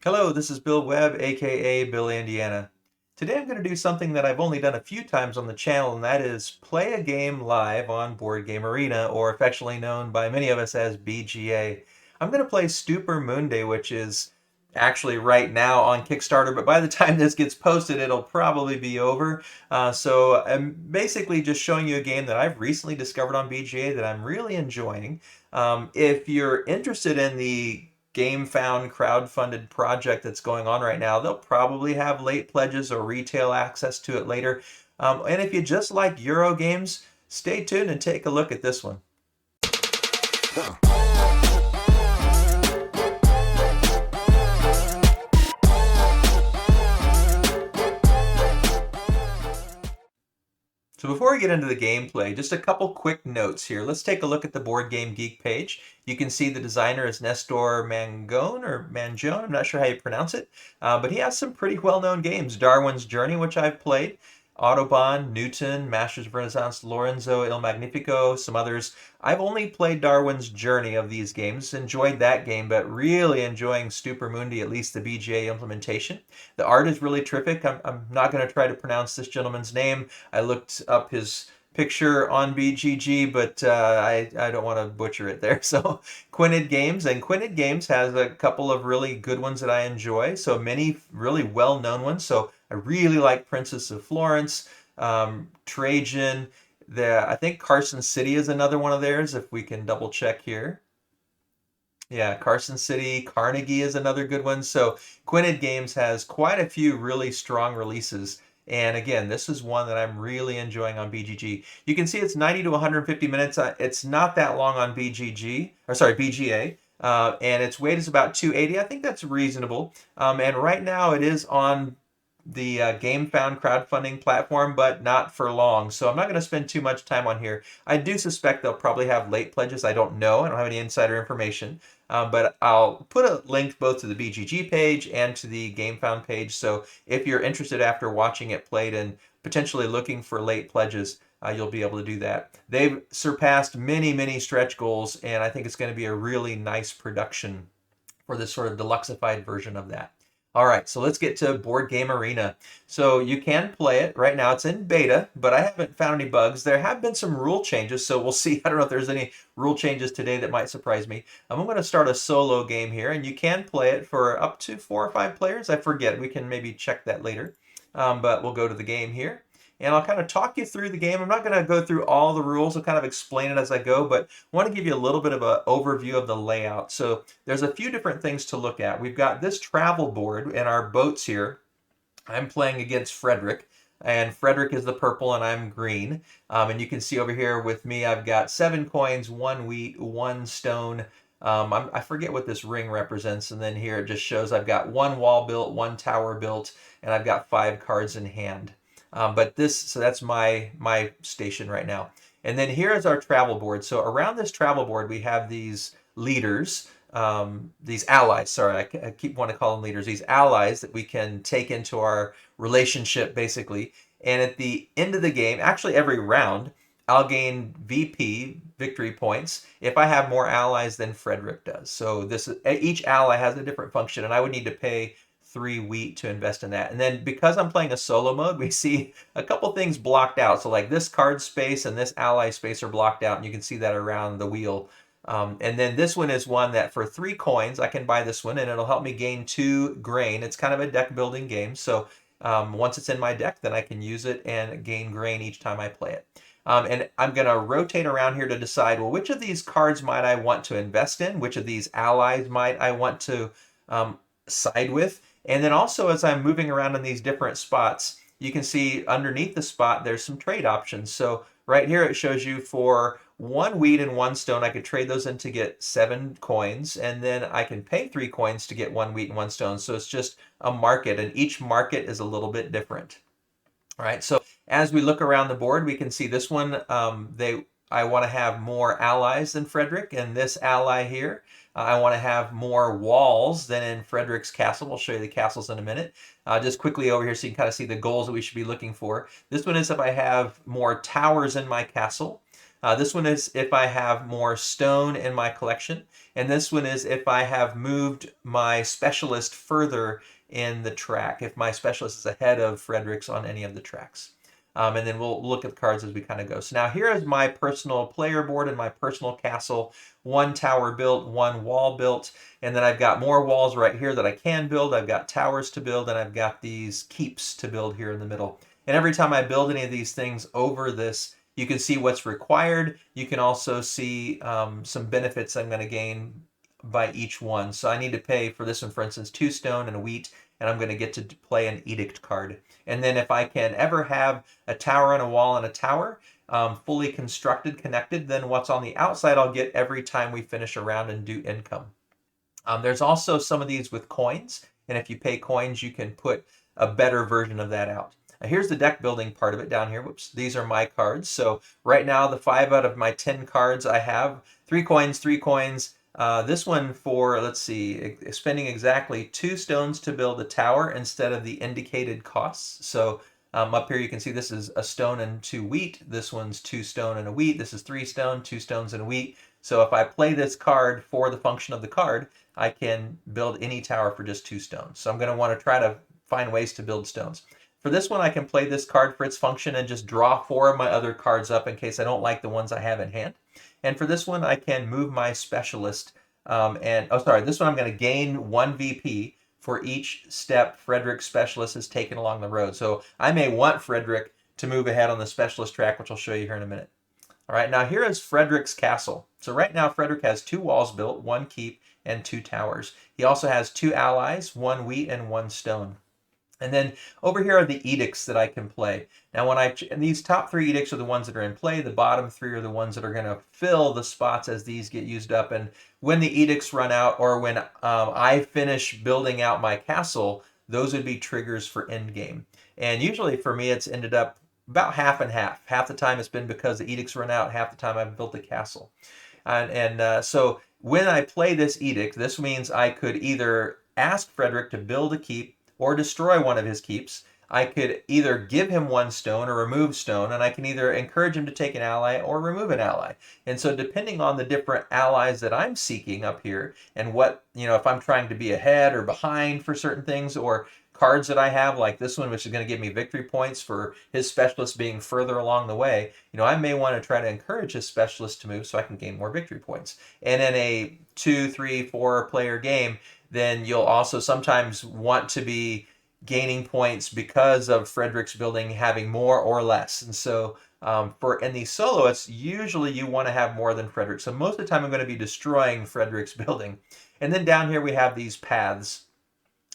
Hello, this is Bill Webb, aka Bill Indiana. Today I'm going to do something that I've only done a few times on the channel, and that is play a game live on Board Game Arena, or affectionately known by many of us as BGA. I'm going to play Stupor Mundi, which is actually right now on Kickstarter, but by the time this gets posted, it'll probably be over. So I'm basically just showing you a game that I've recently discovered on BGA that I'm really enjoying. If you're interested in the Gamefound crowdfunded project that's going on right now, they'll probably have late pledges or retail access to it later. And if you just like Euro games, stay tuned and take a look at this one. So before we get into the gameplay, just a couple quick notes here. Let's take a look at the Board Game Geek page. You can see the designer is Nestore Mangone, or Mangone, I'm not sure how you pronounce it, but he has some pretty well-known games. Darwin's Journey, which I've played, Autobahn, Newton, Masters of Renaissance, Lorenzo, Il Magnifico, some others. I've only played Darwin's Journey of these games, enjoyed that game, but really enjoying Stupor Mundi, at least the BGA implementation. The art is really terrific. I'm not going to try to pronounce this gentleman's name. I looked up his picture on BGG, but I don't want to butcher it there. So Quined Games, and Quined Games has a couple of really good ones that I enjoy. So many really well-known ones. So I really like Princess of Florence, Trajan. I think Carson City is another one of theirs, if we can double check here. Yeah, Carson City, Carnegie is another good one. So Quined Games has quite a few really strong releases. And again, this is one that I'm really enjoying on BGG. You can see it's 90 to 150 minutes. It's not that long on BGG, or sorry, BGA. And its weight is about 280. I think that's reasonable. And right now it is on the Gamefound crowdfunding platform, but not for long. So I'm not going to spend too much time on here. I do suspect they'll probably have late pledges. I don't know. I don't have any insider information. But I'll put a link both to the BGG page and to the Gamefound page. So if you're interested after watching it played and potentially looking for late pledges, you'll be able to do that. They've surpassed many, many stretch goals, and I think it's going to be a really nice production for this sort of deluxeified version of that. All right, so let's get to Board Game Arena. So you can play it right now. It's in beta, but I haven't found any bugs. There have been some rule changes, so we'll see. I don't know if there's any rule changes today that might surprise me. I'm going to start a solo game here, and you can play it for up to 4 or 5 players. I forget. We can maybe check that later. But we'll go to the game here. And I'll kind of talk you through the game. I'm not going to go through all the rules. I'll kind of explain it as I go, but I want to give you a little bit of an overview of the layout. So there's a few different things to look at. We've got this travel board and our boats here. I'm playing against Frederick, and Frederick is the purple and I'm green. And you can see over here with me, I've got 7 coins, 1 wheat, 1 stone. I forget what this ring represents, and then here it just shows I've got 1 wall built, 1 tower built, and I've got 5 cards in hand. So that's my station right now. And then here is our travel board. So around this travel board, we have these leaders, these allies, sorry, I keep wanting to call them leaders, these allies that we can take into our relationship, basically. And at the end of the game, actually every round, I'll gain VP, victory points, if I have more allies than Frederick does. So each ally has a different function, and I would need to pay 3 wheat to invest in that. And then because I'm playing a solo mode, we see a couple things blocked out. So like this card space and this ally space are blocked out, and you can see that around the wheel. And then this one is one that for 3 coins, I can buy this one, and it'll help me gain 2 grain. It's kind of a deck building game. So once it's in my deck, then I can use it and gain grain each time I play it. And I'm going to rotate around here to decide, well, which of these cards might I want to invest in? Which of these allies might I want to side with? And then also, as I'm moving around in these different spots, you can see underneath the spot, there's some trade options. So right here, it shows you for 1 wheat and 1 stone, I could trade those in to get 7 coins. And then I can pay 3 coins to get 1 wheat and 1 stone. So it's just a market, and each market is a little bit different. All right, so as we look around the board, we can see this one, I want to have more allies than Frederick, and this ally here, I want to have more walls than in Frederick's castle. We'll show you the castles in a minute. Just quickly over here so you can kind of see the goals that we should be looking for. This one is if I have more towers in my castle. This one is if I have more stone in my collection, and this one is if I have moved my specialist further in the track, if my specialist is ahead of Frederick's on any of the tracks. And then we'll look at the cards as we kind of go. So now here is my personal player board and my personal castle. One tower built, one wall built, and then I've got more walls right here that I can build. I've got towers to build, and I've got these keeps to build here in the middle. And every time I build any of these things over this, you can see what's required. You can also see some benefits I'm going to gain by each one. So I need to pay for this one, for instance, 2 stone and a wheat, and I'm going to get to play an edict card. And then if I can ever have a tower and a wall and a tower fully constructed, connected, then what's on the outside I'll get every time we finish a round and do income. There's also some of these with coins, and if you pay coins, you can put a better version of that out. Here's the deck building part of it down here. Whoops, these are my cards. So right now, the 5 out of my 10 cards I have, 3 coins, 3 coins. This one for, let's see, spending exactly 2 stones to build a tower instead of the indicated costs. So up here you can see this is a stone and 2 wheat. This one's 2 stone and a wheat. This is 3 stone, 2 stones and a wheat. So if I play this card for the function of the card, I can build any tower for just 2 stones. So I'm going to want to try to find ways to build stones. For this one, I can play this card for its function and just draw 4 of my other cards up in case I don't like the ones I have in hand. And for this one, I can move my specialist. This one I'm going to gain 1 VP for each step Frederick's specialist has taken along the road. So I may want Frederick to move ahead on the specialist track, which I'll show you here in a minute. All right, now here is Frederick's castle. So right now, Frederick has 2 walls built, 1 keep, and 2 towers. He also has 2 allies, 1 wheat and 1 stone. And then over here are the edicts that I can play. Now, and these top 3 edicts are the ones that are in play. The bottom 3 are the ones that are going to fill the spots as these get used up. And when the edicts run out, or when I finish building out my castle, those would be triggers for endgame. And usually for me, it's ended up about half and half. Half the time it's been because the edicts run out. Half the time I've built the castle. So when I play this edict, this means I could either ask Frederick to build a keep or destroy one of his keeps. I could either give him 1 stone or remove stone, and I can either encourage him to take an ally or remove an ally. And so depending on the different allies that I'm seeking up here, and what, if I'm trying to be ahead or behind for certain things, or cards that I have like this one, which is going to give me victory points for his specialist being further along the way, I may want to try to encourage his specialist to move so I can gain more victory points. And in a 2, 3, 4 player game, then you'll also sometimes want to be gaining points because of Frederick's building having more or less. And so in the solo, it's usually you want to have more than Frederick. So most of the time I'm going to be destroying Frederick's building. And then down here we have these paths.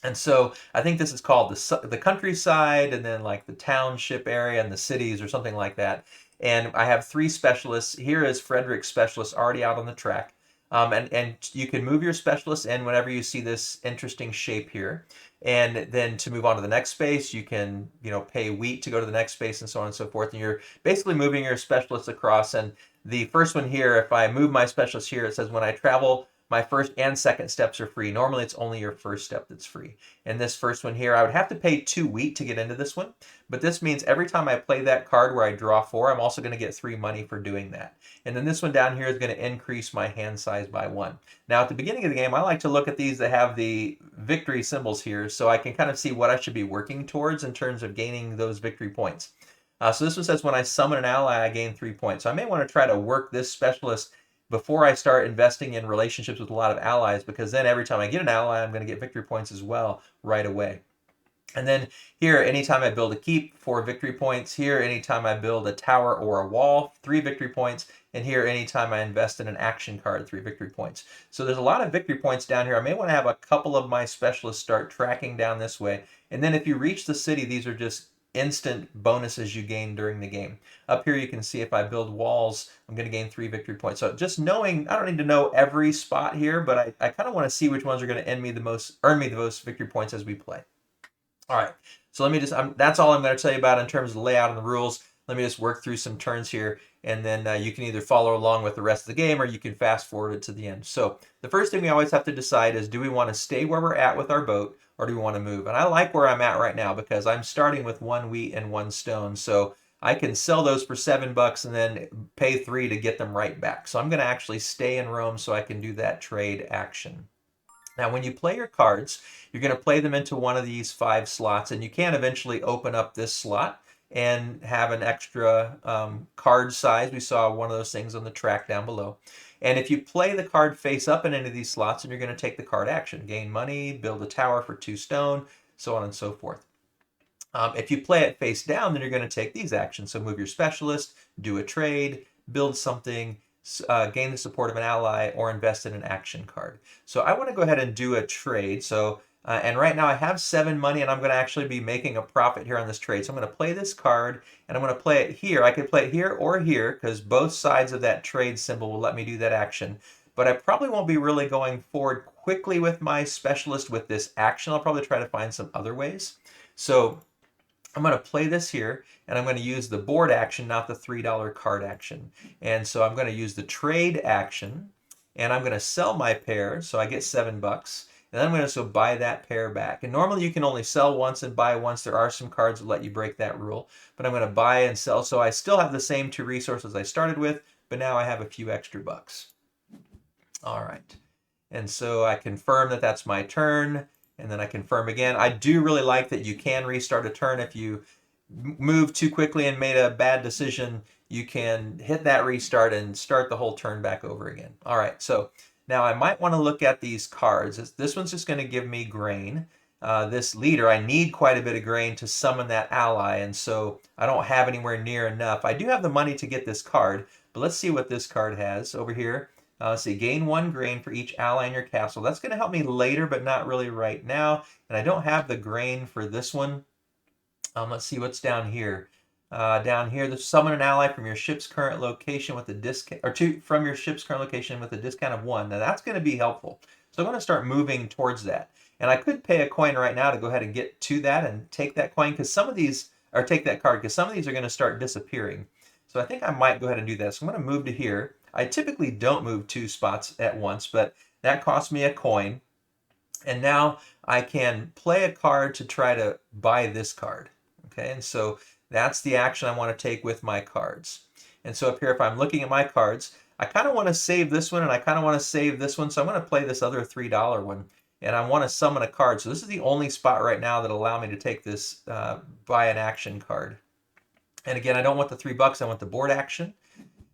And so I think this is called the countryside, and then like the township area and the cities or something like that. And I have 3 specialists. Here is Frederick's specialist already out on the track. And you can move your specialist in whenever you see this interesting shape here. And then to move on to the next space, you can, pay wheat to go to the next space and so on and so forth. And you're basically moving your specialist across. And the first one here, if I move my specialist here, it says when I travel, my first and second steps are free. Normally, it's only your first step that's free. And this first one here, I would have to pay 2 wheat to get into this one. But this means every time I play that card where I draw 4, I'm also going to get 3 money for doing that. And then this one down here is going to increase my hand size by 1. Now, at the beginning of the game, I like to look at these that have the victory symbols here so I can kind of see what I should be working towards in terms of gaining those victory points. So this one says when I summon an ally, I gain 3 points. So I may want to try to work this specialist before I start investing in relationships with a lot of allies, because then every time I get an ally, I'm going to get victory points as well right away. And then here, anytime I build a keep, 4 victory points. Here, anytime I build a tower or a wall, 3 victory points. And here, anytime I invest in an action card, 3 victory points. So there's a lot of victory points down here. I may want to have a couple of my specialists start tracking down this way. And then if you reach the city, these are just instant bonuses you gain during the game. Up here you can see if I build walls, I'm going to gain 3 victory points. So just knowing, I don't need to know every spot here, but I kind of want to see which ones are going to earn me the most victory points as we play. All right, so let me just, that's all I'm going to tell you about in terms of the layout and the rules. Let me just work through some turns here, and then you can either follow along with the rest of the game or you can fast forward it to the end. So the first thing we always have to decide is, do we want to stay where we're at with our boat, or do we want to move? And I like where I'm at right now because I'm starting with 1 wheat and 1 stone. So I can sell those for $7 and then pay 3 to get them right back. So I'm going to actually stay in Rome so I can do that trade action. Now, when you play your cards, you're going to play them into one of these 5 slots, and you can eventually open up this slot and have an extra card size. We saw one of those things on the track down below. And if you play the card face up in any of these slots, then you're going to take the card action. Gain money, build a tower for 2 stone, so on and so forth. If you play it face down, then you're going to take these actions. So move your specialist, do a trade, build something, gain the support of an ally, or invest in an action card. So I want to go ahead and do a trade. So and right now I have 7 money, and I'm going to actually be making a profit here on this trade. So I'm going to play this card, and I'm going to play it here. I could play it here or here because both sides of that trade symbol will let me do that action. But I probably won't be really going forward quickly with my specialist with this action. I'll probably try to find some other ways. So I'm going to play this here, and I'm going to use the board action, not the $3 card action. And so I'm going to use the trade action, and I'm going to sell my pair, so I get $7. And then I'm going to also buy that pair back. And normally you can only sell once and buy once. There are some cards that let you break that rule. But I'm going to buy and sell, so I still have the same 2 resources I started with, but now I have a few extra bucks. All right. And so I confirm that that's my turn. And then I confirm again. I do really like that you can restart a turn. If you move too quickly and made a bad decision, you can hit that restart and start the whole turn back over again. All right, so now I might want to look at these cards. This one's just going to give me grain. This leader, I need quite a bit of grain to summon that ally, and so I don't have anywhere near enough. I do have the money to get this card, but let's see what this card has over here. Let's see, gain 1 grain for each ally in your castle. That's going to help me later, but not really right now. And I don't have the grain for this one. Let's see what's down here. Down here, summon an ally from your ship's current location with a discount, or from your ship's current location with a discount of 1. Now that's going to be helpful. So I'm going to start moving towards that. And I could pay a coin right now to go ahead and get to that and take that coin, because some of these, or take that card, because some of these are going to start disappearing. So I think I might go ahead and do that. So I'm going to move to here. I typically don't move 2 spots at once, but that cost me a coin. And now I can play a card to try to buy this card. Okay, and so that's the action I want to take with my cards. And so up here, if I'm looking at my cards, I kind of want to save this one, and I kind of want to save this one. So I'm going to play this other $3 one, and I want to summon a card. So this is the only spot right now that allow me to take this buy an action card. And again, I don't want the $3, I want the board action.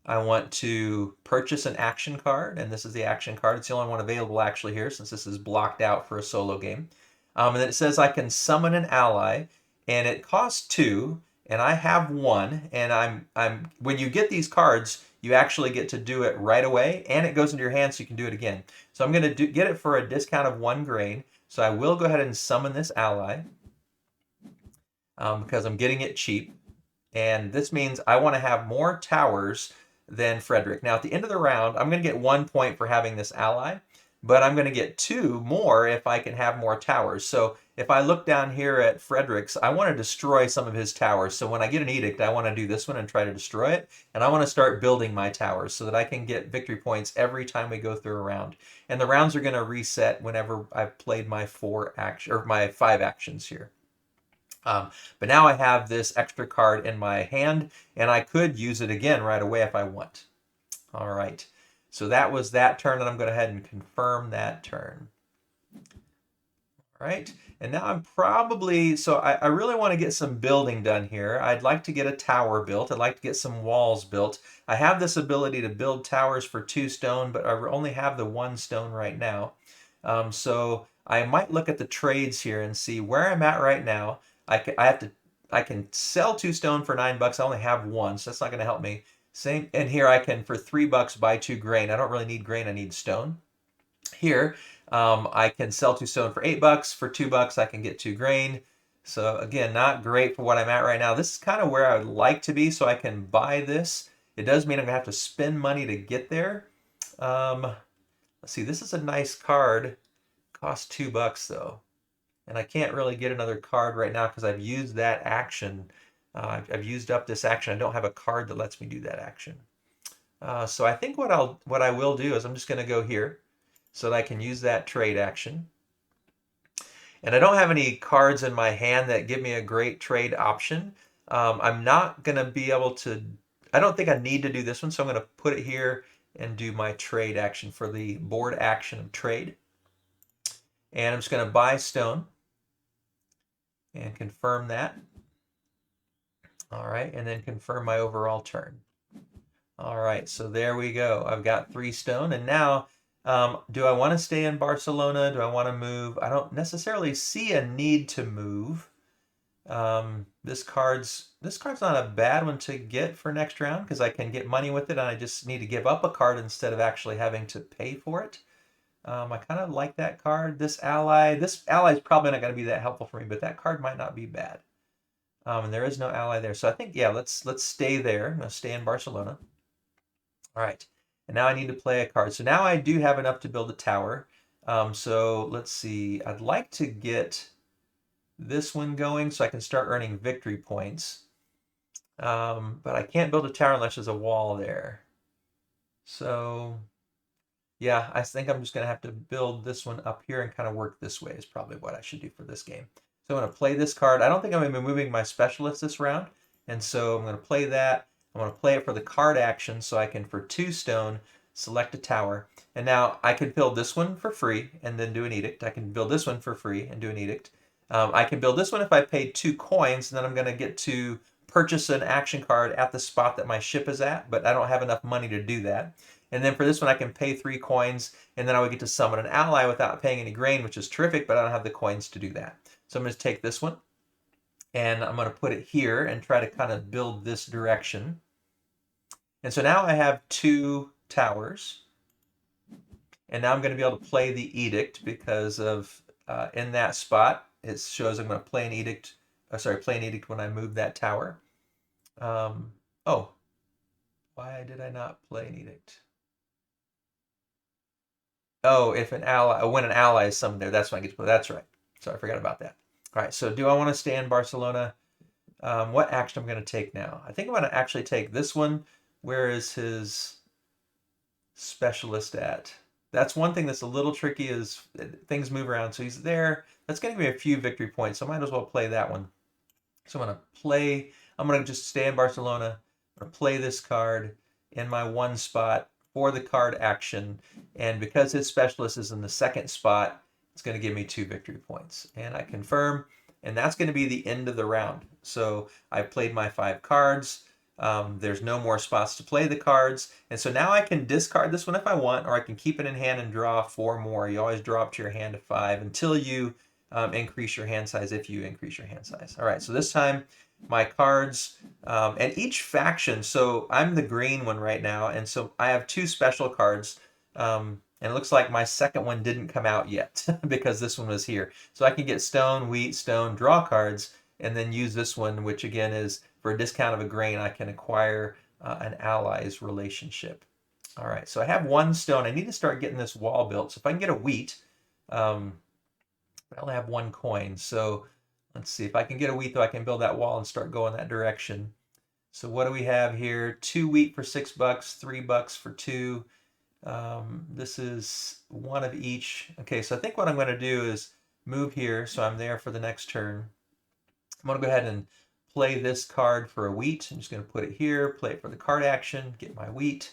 I want to purchase an action card, and this is the action card. It's the only one available actually here, since this is blocked out for a solo game. And then it says I can summon an ally, and it costs 2, and I have 1. And when you get these cards, you actually get to do it right away, and it goes into your hand, so you can do it again. So I'm going to get it for a discount of 1 grain. So I will go ahead and summon this ally because I'm getting it cheap. And this means I want to have more towers than Frederick. Now, at the end of the round, I'm going to get 1 point for having this ally, but I'm going to get 2 more if I can have more towers. So if I look down here at Frederick's, I want to destroy some of his towers. So when I get an edict, I want to do this one and try to destroy it. And I want to start building my towers so that I can get victory points every time we go through a round. And the rounds are going to reset whenever I've played my 5 actions here. But now I have this extra card in my hand, and I could use it again right away if I want. All right, so that was that turn, and I'm going to go ahead and confirm that turn. All right, and now I'm probably, so I really want to get some building done here. I'd like to get a tower built. I'd like to get some walls built. I have this ability to build towers for 2 stone, but I only have the 1 stone right now. So I might look at the trades here and see where I'm at right now. I can sell 2 stone for $9. I only have 1, so that's not going to help me. Same, and here I can, for $3, buy 2 grain. I don't really need grain, I need stone. Here, I can sell 2 stone for $8. For $2, I can get 2 grain. So again, not great for what I'm at right now. This is kind of where I would like to be, so I can buy this. It does mean I'm going to have to spend money to get there. Let's see, this is a nice card. Costs $2 though. And I can't really get another card right now because I've used that action. I've used up this action. I don't have a card that lets me do that action. So I think what I will do is I'm just going to go here so that I can use that trade action. And I don't have any cards in my hand that give me a great trade option. I'm not going to be able to, I don't think I need to do this one, so I'm going to put it here and do my trade action for the board action of trade. And I'm just going to buy stone and confirm that. All right, and then confirm my overall turn. All right, so there we go. I've got 3 stone, and now do I want to stay in Barcelona? Do I want to move? I don't necessarily see a need to move. This card's not a bad one to get for next round because I can get money with it, and I just need to give up a card instead of actually having to pay for it. I kind of like that card. This ally is probably not going to be that helpful for me, but that card might not be bad. And there is no ally there, so I think yeah, let's stay there. I'm going to stay in Barcelona. All right, and now I need to play a card. So now I do have enough to build a tower. So let's see. I'd like to get this one going so I can start earning victory points. But I can't build a tower unless there's a wall there. So yeah, I think I'm just going to have to build this one up here and kind of work this way is probably what I should do for this game. So I'm going to play this card. I don't think I'm going to be moving my specialist this round. And so I'm going to play that. I'm going to play it for the card action so I can, for 2 stone, select a tower. And now I could build this one for free and then do an edict. I can build this one for free and do an edict. I can build this one if I paid 2 coins, and then I'm going to get to purchase an action card at the spot that my ship is at, but I don't have enough money to do that. And then for this one, I can pay 3 coins, and then I would get to summon an ally without paying any grain, which is terrific, but I don't have the coins to do that. So I'm going to take this one, and I'm going to put it here and try to kind of build this direction. And so now I have 2 towers, and now I'm going to be able to play the edict because of in that spot it shows I'm going to play an edict. Play an edict when I move that tower. Oh, why did I not play an edict? Oh, if an ally, when an ally is summoned there, that's when I get to play. That's right. So I forgot about that. All right. So do I want to stay in Barcelona? What action I'm going to take now? I think I'm going to actually take this one. Where is his specialist at? That's one thing that's a little tricky is things move around. So he's there. That's going to give me a few victory points. So I might as well play that one. So I'm going to just stay in Barcelona. I'm going to play this card in my 1 spot for the card action. And because his specialist is in the 2nd spot, it's going to give me 2 victory points. And I confirm, and that's going to be the end of the round. So I played my 5 cards. There's no more spots to play the cards. And so now I can discard this one if I want, or I can keep it in hand and draw 4 more. You always draw up to your hand of 5 until you increase your hand size if you increase your hand size. All right, so this time my cards, and each faction, so I'm the green one right now, and so I have 2 special cards, and it looks like my second one didn't come out yet because this one was here. So I can get stone, wheat, stone, draw cards, and then use this one, which again is for a discount of a grain, I can acquire an ally's relationship. All right, so I have 1 stone. I need to start getting this wall built. So if I can get a wheat, I only have 1 coin, so let's see. If I can get a wheat, though, I can build that wall and start going that direction. So what do we have here? 2 wheat for $6, $3 for 2. This is 1 of each. Okay, so I think what I'm going to do is move here so I'm there for the next turn. I'm going to go ahead and play this card for a wheat. I'm just going to put it here, play it for the card action, get my wheat.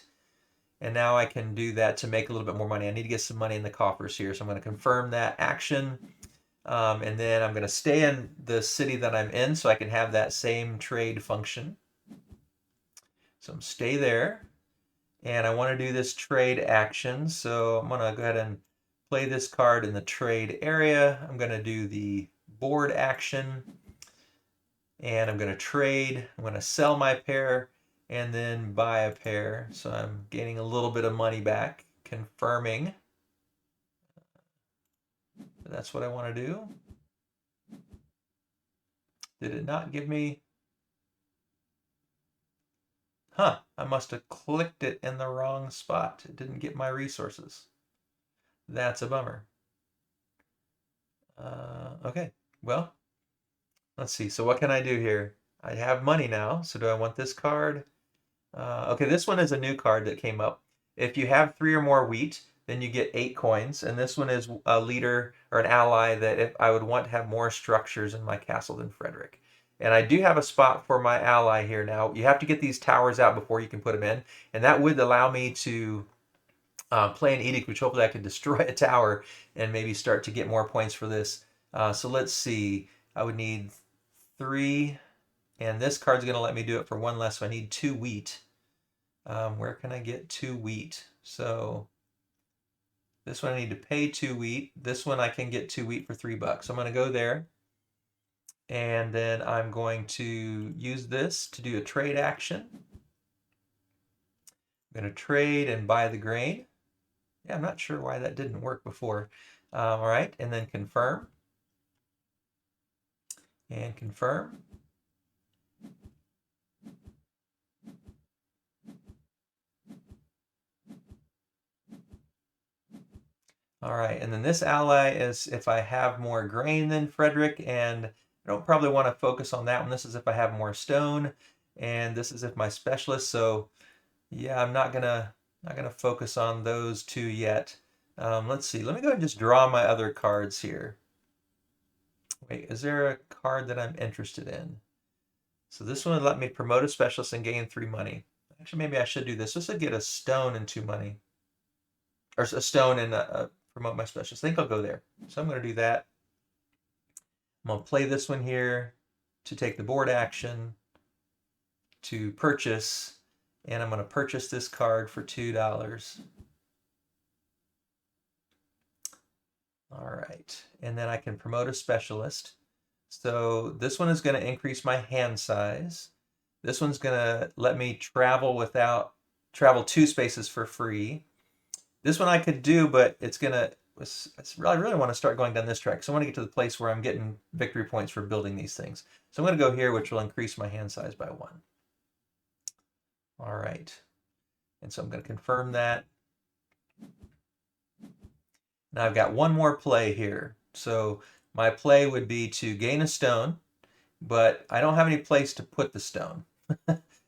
And now I can do that to make a little bit more money. I need to get some money in the coffers here. So I'm going to confirm that action. And then I'm going to stay in the city that I'm in so I can have that same trade function. So I'm stay there. And I want to do this trade action. So I'm going to go ahead and play this card in the trade area. I'm going to do the board action. And I'm going to trade. I'm going to sell my pair and then buy a pair. So I'm gaining a little bit of money back, confirming. That's what I want to do. Did it not give me? Huh, I must have clicked it in the wrong spot. It didn't get my resources. That's a bummer. Okay, well, let's see. So what can I do here? I have money now. So do I want this card? Okay, this one is a new card that came up. If you have 3 or more wheat, then you get 8 coins. And this one is a leader or an ally that if I would want to have more structures in my castle than Frederick. And I do have a spot for my ally here now. You have to get these towers out before you can put them in. And that would allow me to play an edict, which hopefully I can destroy a tower and maybe start to get more points for this. So let's see. I would need 3, and this card's going to let me do it for 1 less, so I need 2 wheat. Where can I get 2 wheat? So this one I need to pay 2 wheat. This one I can get 2 wheat for $3. So I'm going to go there, and then I'm going to use this to do a trade action. I'm going to trade and buy the grain. Yeah, I'm not sure why that didn't work before. All right, and then confirm. And confirm. All right, and then this ally is if I have more grain than Frederick, and I don't probably want to focus on that one. This is if I have more stone, and this is if my specialist. So yeah, I'm not gonna focus on those 2 yet. Let's see. Let me go ahead and just draw my other cards here. Wait, is there a card that I'm interested in? So this one would let me promote a specialist and gain 3 money. Actually, maybe I should do this. This would get a stone and 2 money. Or a stone and promote my specialist. I think I'll go there. So I'm going to do that. I'm going to play this one here to take the board action, to purchase, and I'm going to purchase this card for $2. All right, and then I can promote a specialist. So this one is going to increase my hand size. This one's going to let me travel 2 spaces for free. This one I could do, but it's going to, I really want to start going down this track. So I want to get to the place where I'm getting victory points for building these things. So I'm going to go here, which will increase my hand size by 1. All right. And so I'm going to confirm that. Now I've got one more play here. So my play would be to gain a stone, but I don't have any place to put the stone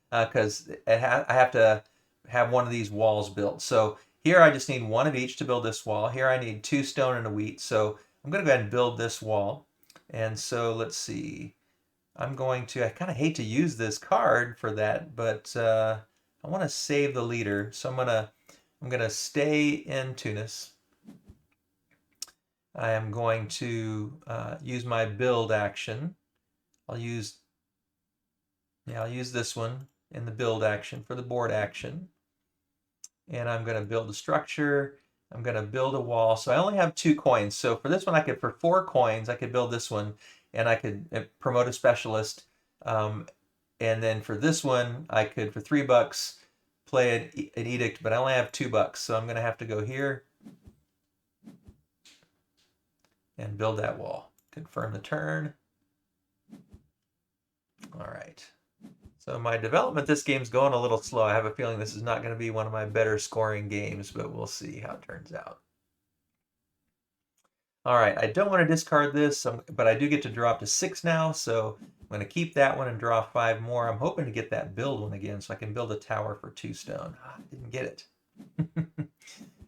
because I have to have one of these walls built. So here I just need 1 of each to build this wall. Here I need 2 stone and a wheat. So I'm going to go ahead and build this wall. And so let's see. I kind of hate to use this card for that, but I want to save the leader. So I'm gonna stay in Tunis. I am going to use my build action. I'll use this one in the build action for the board action. And I'm going to build a structure. I'm going to build a wall. So I only have 2 coins. So for this one, for 4 coins, I could build this one, and I could promote a specialist. And then for this one, I could, for $3, play an edict, but I only have $2. So I'm going to have to go here and build that wall. Confirm the turn. All right. So my development, this game's going a little slow. I have a feeling this is not going to be one of my better scoring games, but we'll see how it turns out. All right, I don't want to discard this, but I do get to draw up to 6 now, so I'm going to keep that one and draw 5 more. I'm hoping to get that build one again so I can build a tower for 2 stone. I didn't get it.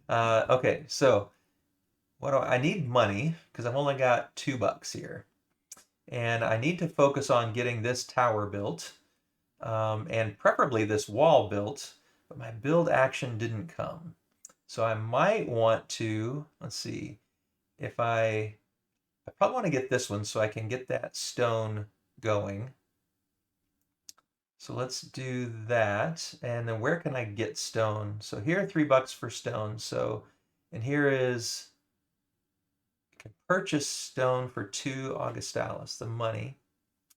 Okay, so I need money because I've only got $2 here. And I need to focus on getting this tower built. And preferably this wall built, but my build action didn't come. So I might want to, let's see, I probably want to get this one so I can get that stone going. So let's do that. And then where can I get stone? So here are $3 for stone. So, and here is, I can purchase stone for 2 Augustalis, the money.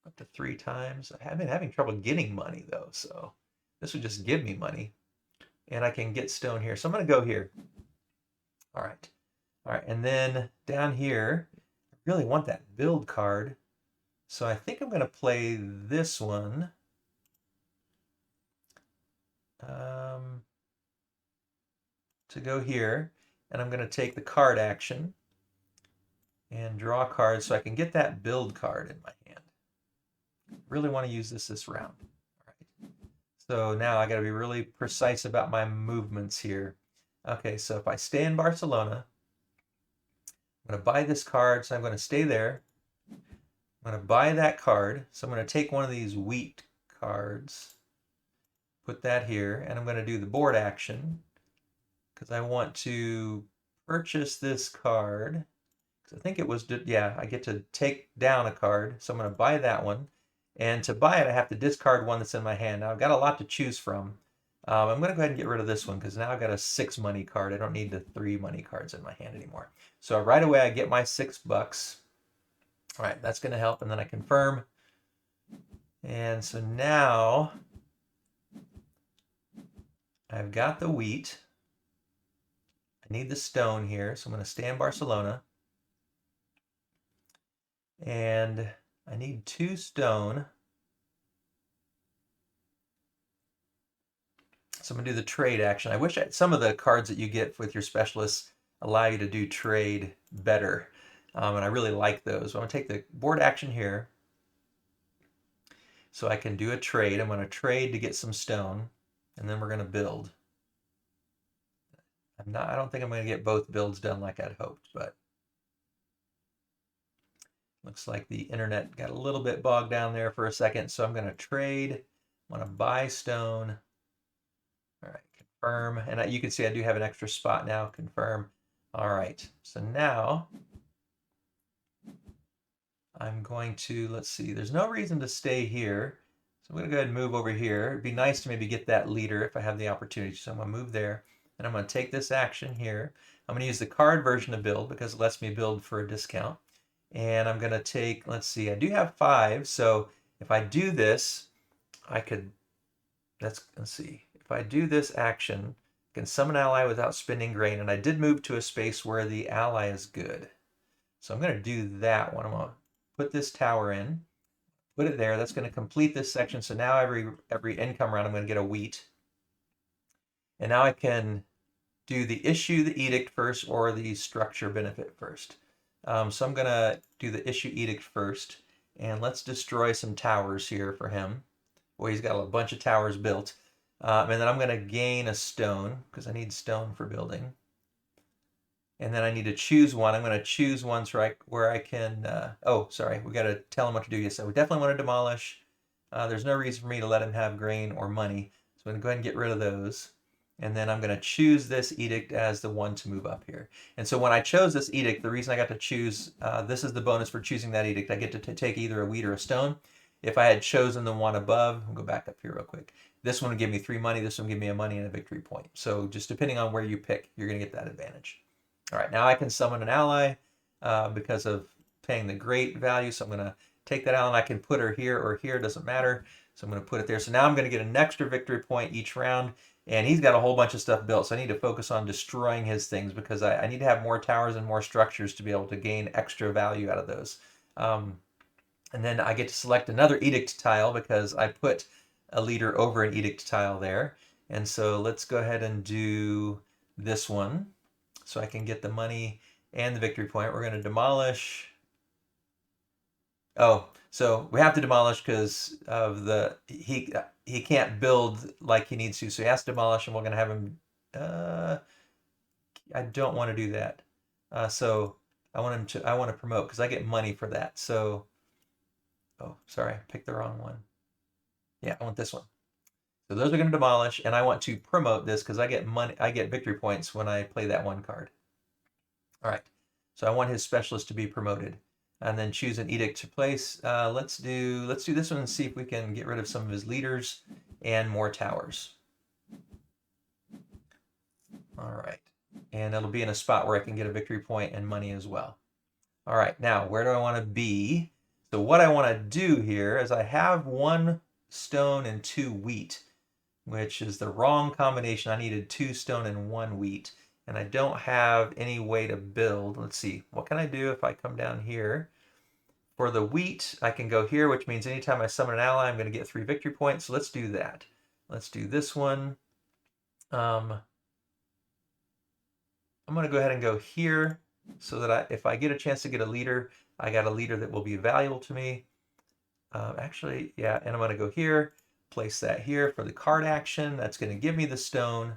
Up to 3 times. I've been having trouble getting money though, so this would just give me money. And I can get stone here. So I'm going to go here. All right. All right, and then down here, I really want that build card. So I think I'm going to play this one. To go here, and I'm going to take the card action and draw a card so I can get that build card in my hand. Really want to use this round. All right. So now I got to be really precise about my movements here. Okay, so if I stay in Barcelona, I'm going to buy this card, so I'm going to stay there. I'm going to buy that card. So I'm going to take one of these wheat cards, put that here, and I'm going to do the board action because I want to purchase this card. I think it was, yeah, I get to take down a card. So I'm going to buy that one. And to buy it, I have to discard one that's in my hand. Now I've got a lot to choose from. I'm going to go ahead and get rid of this one because now I've got a 6 money card. I don't need the 3 money cards in my hand anymore. So right away I get my $6. All right, that's going to help. And then I confirm. And so now I've got the wheat. I need the stone here. So I'm going to stand Barcelona. And I need 2 stone. So I'm going to do the trade action. I wish some of the cards that you get with your specialists allow you to do trade better. And I really like those. So I'm going to take the board action here. So I can do a trade. I'm going to trade to get some stone. And then we're going to build. I don't think I'm going to get both builds done like I'd hoped, but looks like the internet got a little bit bogged down there for a second. So I'm going to trade. I'm going to buy stone. All right, confirm. And you can see I do have an extra spot now. Confirm. All right, so now I'm going to, let's see, there's no reason to stay here. So I'm going to go ahead and move over here. It'd be nice to maybe get that leader if I have the opportunity. So I'm going to move there. And I'm going to take this action here. I'm going to use the card version to build because it lets me build for a discount. And I'm going to take, let's see, I do have 5. So if I do this, I could, let's see. If I do this action, I can summon an ally without spending grain. And I did move to a space where the ally is good. So I'm going to do that one. I'm going to put this tower in, put it there. That's going to complete this section. So now every income round, I'm going to get a wheat. And now I can do the issue, the edict first, or the structure benefit first. So I'm going to do the issue edict first. And let's destroy some towers here for him. Boy, he's got a bunch of towers built. And then I'm going to gain a stone because I need stone for building. And then I need to choose one. I'm going to choose one where I can, oh, sorry, we got to tell him what to do. Yes, so we definitely want to demolish. There's no reason for me to let him have grain or money. So I'm going to go ahead and get rid of those. And then I'm going to choose this edict as the one to move up here. And so when I chose this edict, the reason I got to choose, this is the bonus for choosing that edict. I get to take either a wheat or a stone. If I had chosen the one above, I'll go back up here real quick. This one would give me 3 money. This one would give me a money and a victory point. So just depending on where you pick, you're going to get that advantage. All right, now I can summon an ally because of paying the great value. So I'm going to take that ally and I can put her here or here. Doesn't matter. So I'm going to put it there. So now I'm going to get an extra victory point each round. And he's got a whole bunch of stuff built, so I need to focus on destroying his things because I need to have more towers and more structures to be able to gain extra value out of those. And then I get to select another edict tile because I put a leader over an edict tile there. And so let's go ahead and do this one so I can get the money and the victory point. We're going to demolish. Oh, so we have to demolish because of he can't build like he needs to, so he has to demolish, and we're going to have him. I don't want to do that. So I want to promote because I get money for that. So, oh, sorry, I picked the wrong one. Yeah, I want this one. So those are going to demolish, and I want to promote this because I get money. I get victory points when I play that one card. All right. So I want his specialist to be promoted. And then choose an edict to place. Let's do this one and see if we can get rid of some of his leaders and more towers. All right, and it'll be in a spot where I can get a victory point and money as well. All right, now where do I want to be? So what I want to do here is I have 1 stone and 2 wheat, which is the wrong combination. I needed 2 stone and 1 wheat. And I don't have any way to build. Let's see, what can I do if I come down here? For the wheat, I can go here, which means anytime I summon an ally, I'm going to get 3 victory points. So let's do that. Let's do this one. I'm going to go ahead and go here so that if I get a chance to get a leader, I got a leader that will be valuable to me. Actually, yeah, and I'm going to go here, place that here for the card action. That's going to give me the stone.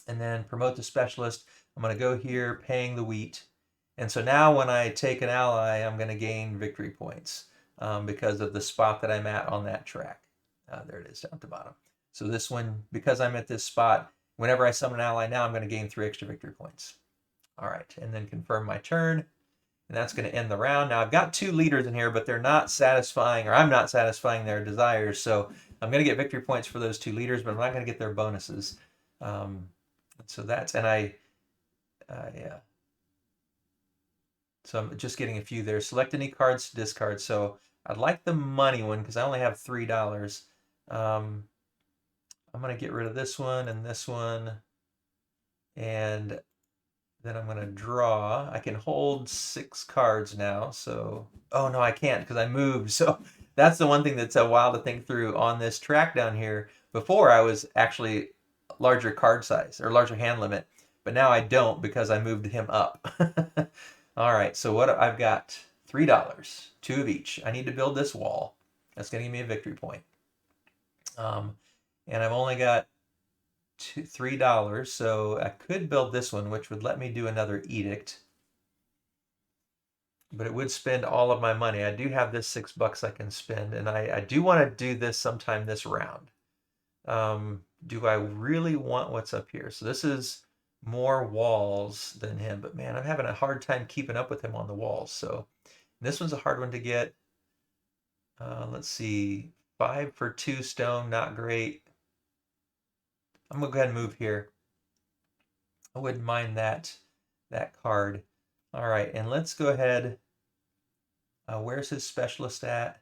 And then promote the specialist. I'm going to go here, paying the wheat. And so now when I take an ally, I'm going to gain victory points because of the spot that I'm at on that track. There it is down at the bottom. So this one, because I'm at this spot, whenever I summon an ally now, I'm going to gain 3 extra victory points. All right, and then confirm my turn, and that's going to end the round. Now I've got 2 leaders in here, but they're not satisfying, or I'm not satisfying their desires, so I'm going to get victory points for those 2 leaders, but I'm not going to get their bonuses. So that's, and yeah. So I'm just getting a few there. Select any cards to discard. So I'd like the money one because I only have $3. I'm going to get rid of this one and this one. And then I'm going to draw. I can hold 6 cards now. So, oh no, I can't because I moved. So that's the one thing that's a while to think through on this track down here. Before I was actually larger card size or larger hand limit, but now I don't because I moved him up. All right, so what I've got $3, 2 of each. I need to build this wall. That's going to give me a victory point. And I've only got $3, so I could build this one, which would let me do another edict. But it would spend all of my money. I do have this $6 I can spend, and I do want to do this sometime this round. Do I really want what's up here? So this is more walls than him, but man, I'm having a hard time keeping up with him on the walls. So this one's a hard one to get. Let's see, 5 for 2 stone, not great. I'm gonna go ahead and move here. I wouldn't mind that card. All right, and let's go ahead. Where's his specialist at?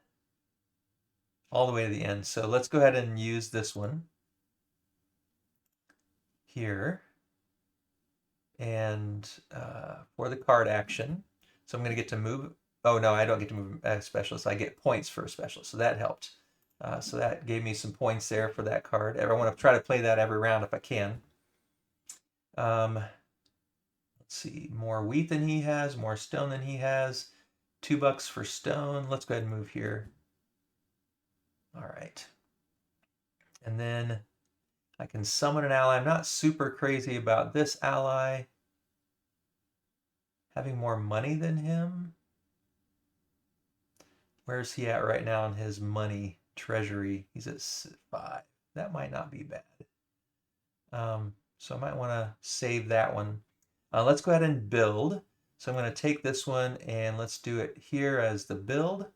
All the way to the end. So let's go ahead and use this one here. And for the card action, so I'm going to get to move. Oh no, I don't get to move a specialist. I get points for a specialist, so that helped. So that gave me some points there for that card. I want to try to play that every round if I can. Let's see, more wheat than he has, more stone than he has. $2 for stone. Let's go ahead and move here. All right. And then I can summon an ally. I'm not super crazy about this ally having more money than him. Where's he at right now in his money treasury? He's at 5. That might not be bad. So I might want to save that one. Let's go ahead and build. So I'm going to take this one and let's do it here as the build.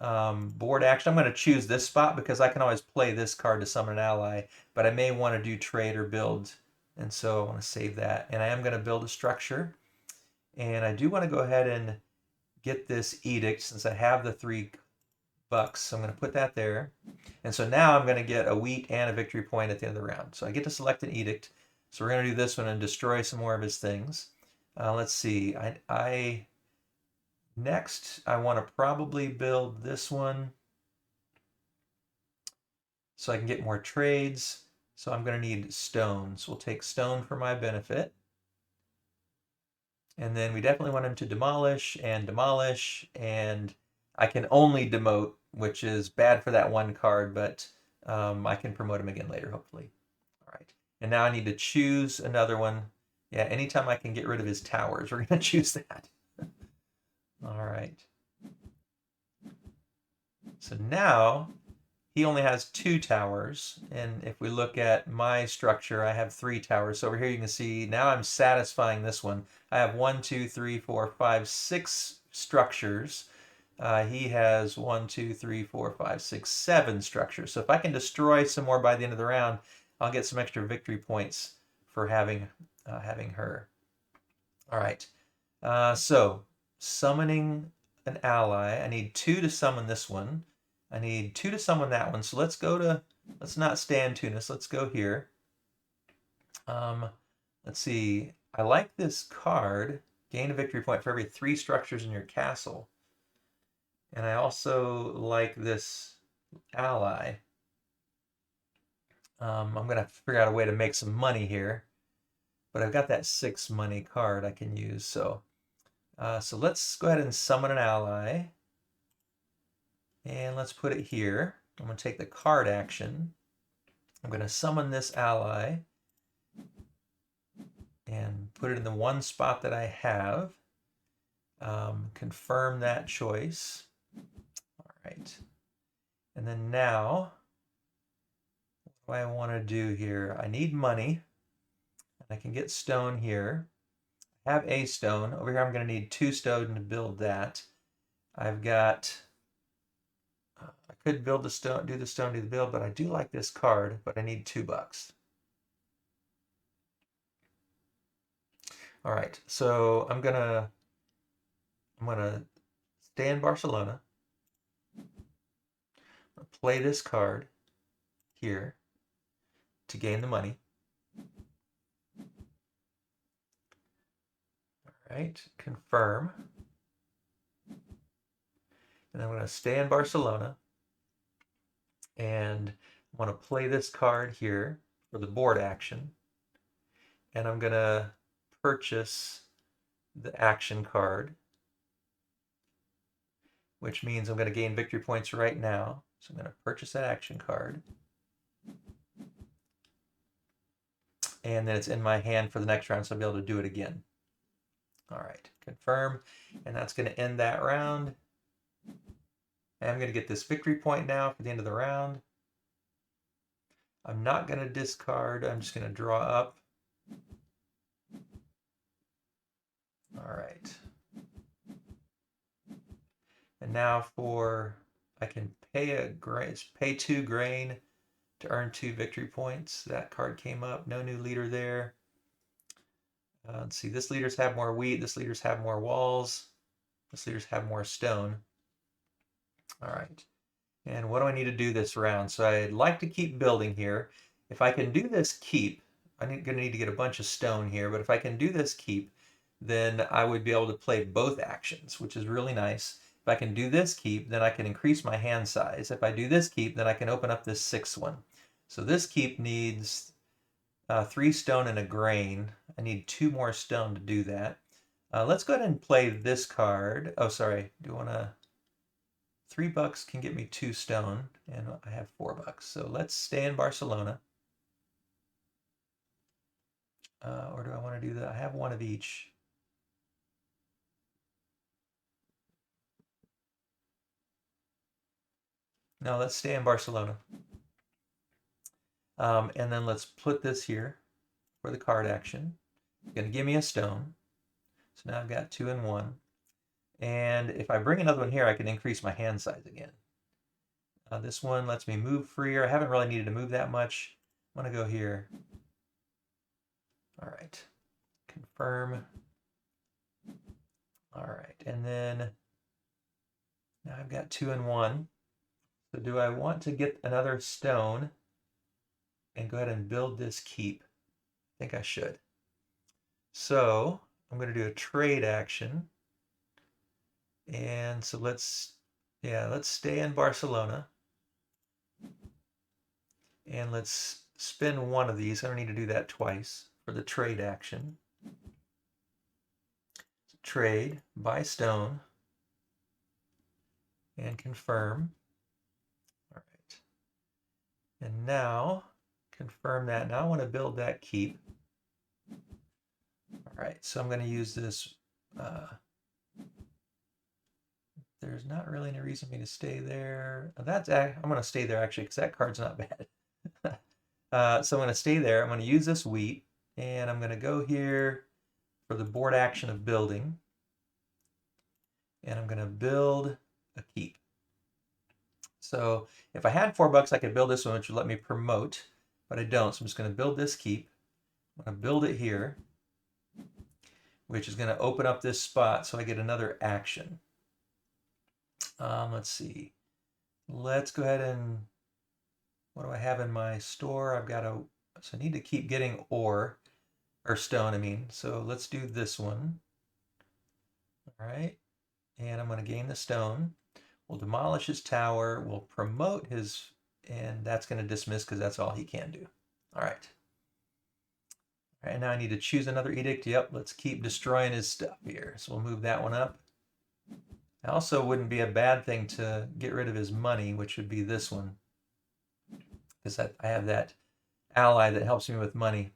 Board action. I'm going to choose this spot because I can always play this card to summon an ally, but I may want to do trade or build. And so I want to save that. And I am going to build a structure. And I do want to go ahead and get this edict since I have the $3. So I'm going to put that there. And so now I'm going to get a wheat and a victory point at the end of the round. So I get to select an edict. So we're going to do this one and destroy some more of his things. Let's see. Next, I want to probably build this one so I can get more trades. So I'm going to need stone. So we'll take stone for my benefit. And then we definitely want him to demolish, and I can only demote, which is bad for that one card, but I can promote him again later, hopefully. All right. And now I need to choose another one. Yeah, anytime I can get rid of his towers, we're going to choose that. All right. So now he only has 2 towers, and if we look at my structure, I have 3 towers. So over here you can see now I'm satisfying this one. I have 1, 2, 3, 4, 5, 6 structures. He has 1, 2, 3, 4, 5, 6, 7 structures. So if I can destroy some more by the end of the round, I'll get some extra victory points for having her. All right. So summoning an ally. I need 2 to summon this one. I need 2 to summon that one. So let's not stand Tunis. Let's go here. Let's see. I like this card. Gain a victory point for every 3 structures in your castle. And I also like this ally. I'm going to figure out a way to make some money here. But I've got that 6 money card I can use. So let's go ahead and summon an ally. And let's put it here. I'm going to take the card action. I'm going to summon this ally and put it in the one spot that I have. Confirm that choice. All right. And then now, what do I want to do here? I need money. I can get stone here. I have a stone. Over here I'm going to need 2 stone to build that. I've got, I could build the stone, do the build, but I do like this card, but I need $2. All right, so I'm gonna stay in Barcelona, play this card here to gain the money. All right, confirm. And I'm going to stay in Barcelona, and I'm going to play this card here for the board action, and I'm going to purchase the action card, which means I'm going to gain victory points right now. So I'm going to purchase that action card, and then it's in my hand for the next round, so I'll be able to do it again. All right, confirm, and that's going to end that round. And I'm going to get this victory point now for the end of the round. I'm not going to discard. I'm just going to draw up. All right. And now I can pay 2 grain to earn 2 victory points. That card came up. No new leader there. Let's see. This leaders have more wheat. This leaders have more walls. This leaders have more stone. All right. And what do I need to do this round? So I'd like to keep building here. If I can do this keep, I'm going to need to get a bunch of stone here, but if I can do this keep, then I would be able to play both actions, which is really nice. If I can do this keep, then I can increase my hand size. If I do this keep, then I can open up this 6th one. So this keep needs 3 stone and a grain. I need 2 more stone to do that. Let's go ahead and play this card. Oh, sorry. Do you want to... $3 can get me 2 stone, and I have $4. So let's stay in Barcelona. Or do I want to do that? I have 1 of each. No, let's stay in Barcelona. And then let's put this here for the card action. It's going to give me a stone. So now I've got 2 and 1. And if I bring another one here, I can increase my hand size again. This one lets me move freer. I haven't really needed to move that much. I'm going to go here. All right. Confirm. All right. And then now I've got 2 and 1. So do I want to get another stone and go ahead and build this keep? I think I should. So I'm going to do a trade action. And so let's stay in Barcelona. And let's spend 1 of these. I don't need to do that twice for the trade action. So trade, buy stone, and confirm. All right. And now, confirm that. Now I want to build that keep. All right, so I'm going to use this. There's not really any reason for me to stay there. I'm going to stay there actually because that card's not bad. So I'm going to stay there. I'm going to use this wheat, and I'm going to go here for the board action of building, and I'm going to build a keep. So if I had $4, I could build this one, which would let me promote, but I don't. So I'm just going to build this keep. I'm going to build it here, which is going to open up this spot so I get another action. Let's see. Let's go ahead and, what do I have in my store? So I need to keep getting ore, or stone, I mean. So let's do this one. All right. And I'm going to gain the stone. We'll demolish his tower. We'll promote his, and that's going to dismiss because that's all he can do. All right. All right, now I need to choose another edict. Yep, let's keep destroying his stuff here. So we'll move that one up. It also wouldn't be a bad thing to get rid of his money, which would be this one, because I have that ally that helps me with money.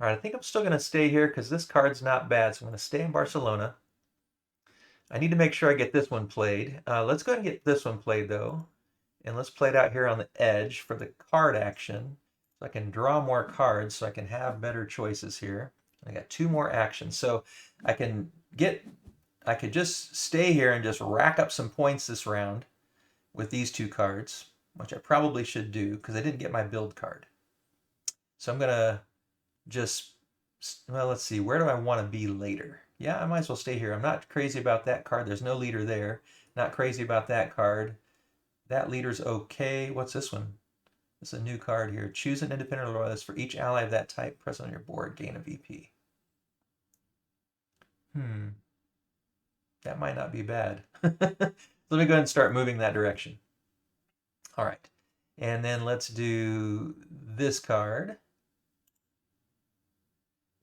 All right, I think I'm still going to stay here because this card's not bad. So I'm going to stay in Barcelona. I need to make sure I get this one played. Let's go ahead and get this one played though. And let's play it out here on the edge for the card action. So I can draw more cards so I can have better choices here. I got 2 more actions. So I could just stay here and just rack up some points this round with these 2 cards, which I probably should do because I didn't get my build card. So I'm gonna just, well, let's see, where do I want to be later? Yeah, I might as well stay here. I'm not crazy about that card. There's no leader there. Not crazy about that card. That leader's okay. What's this one? It's a new card here. Choose an independent loyalist for each ally of that type present on your board. Gain a VP. That might not be bad. Let me go ahead and start moving that direction. All right. And then let's do this card.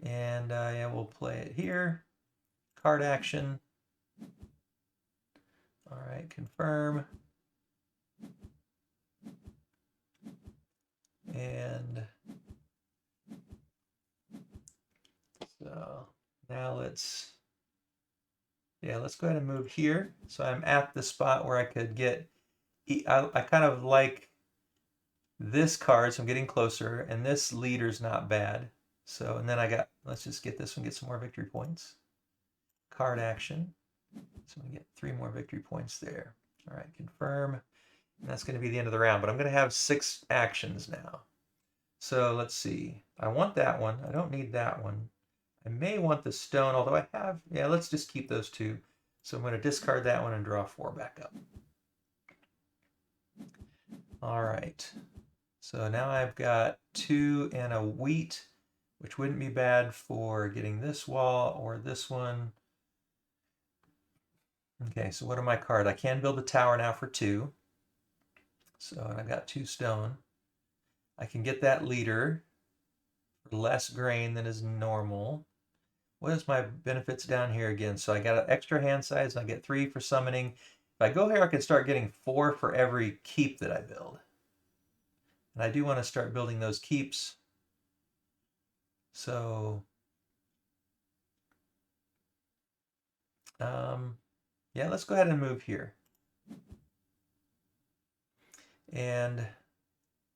And yeah, we'll play it here. Card action. All right, confirm. And so now let's go ahead and move here. So I'm at the spot where I could get, I kind of like this card, so I'm getting closer, and this leader's not bad. So, and then let's just get this one, get some more victory points. Card action. So we get 3 more victory points there. All right, confirm. And that's going to be the end of the round, but I'm going to have 6 actions now. So let's see. I want that one. I don't need that one. I may want the stone, although I have, yeah, let's just keep those 2. So I'm going to discard that one and draw 4 back up. All right. So now I've got 2 and a wheat, which wouldn't be bad for getting this wall or this one. Okay, so what are my cards? I can build a tower now for 2. So, and I've got 2 stone. I can get that leader for less grain than is normal. What is my benefits down here again? So I got an extra hand size, and I get 3 for summoning. If I go here, I can start getting 4 for every keep that I build. And I do want to start building those keeps. So, yeah, let's go ahead and move here. And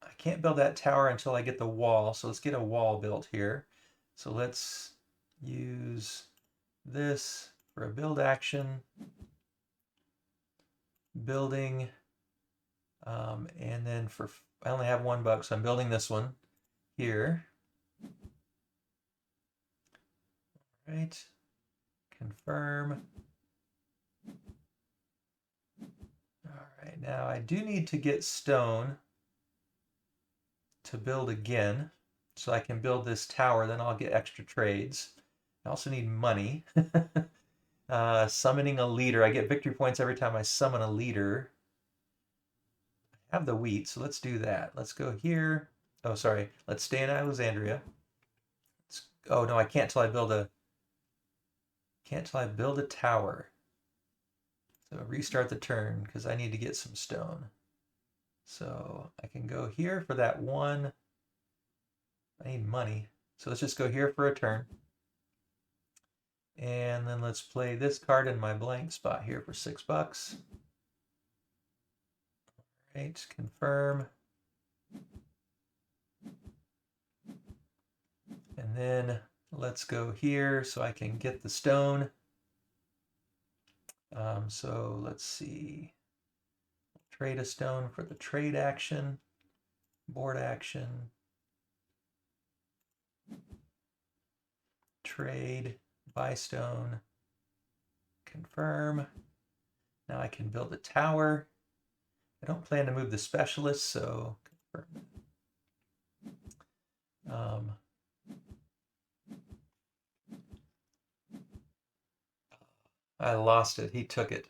I can't build that tower until I get the wall. So let's get a wall built here. So let's use this for a build action. Building. And then I only have $1, so I'm building this one here. All right. Confirm. All right, now I do need to get stone to build again, so I can build this tower, then I'll get extra trades. I also need money. Summoning a leader. I get victory points every time I summon a leader. I have the wheat, so let's do that. Let's go here. Oh, sorry. Let's stay in Alexandria. Oh, no, I can't till I build a tower. So restart the turn because I need to get some stone. So I can go here for that 1. I need money. So let's just go here for a turn. And then let's play this card in my blank spot here for $6. All right, confirm. And then let's go here so I can get the stone. So let's see. Trade a stone for the trade action, board action, trade, buy stone, confirm. Now I can build a tower. I don't plan to move the specialist, so confirm. I lost it. He took it.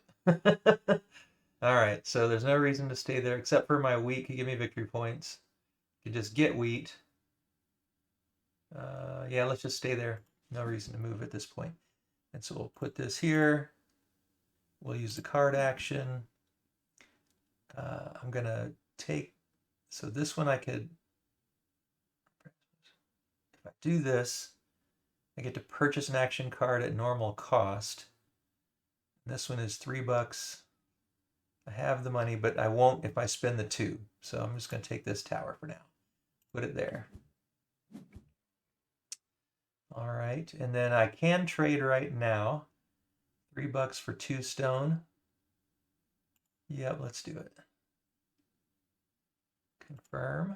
All right, so there's no reason to stay there except for my wheat could give me victory points. You just get wheat. Yeah, let's just stay there. No reason to move at this point. And so we'll put this here. We'll use the card action. I'm going to take, so this one I could, if I do this, I get to purchase an action card at normal cost. This one is $3. I have the money, but I won't if I spend the 2. So I'm just going to take this tower for now. Put it there. All right, and then I can trade right now. $3 for 2 stone. Yep, let's do it. Confirm.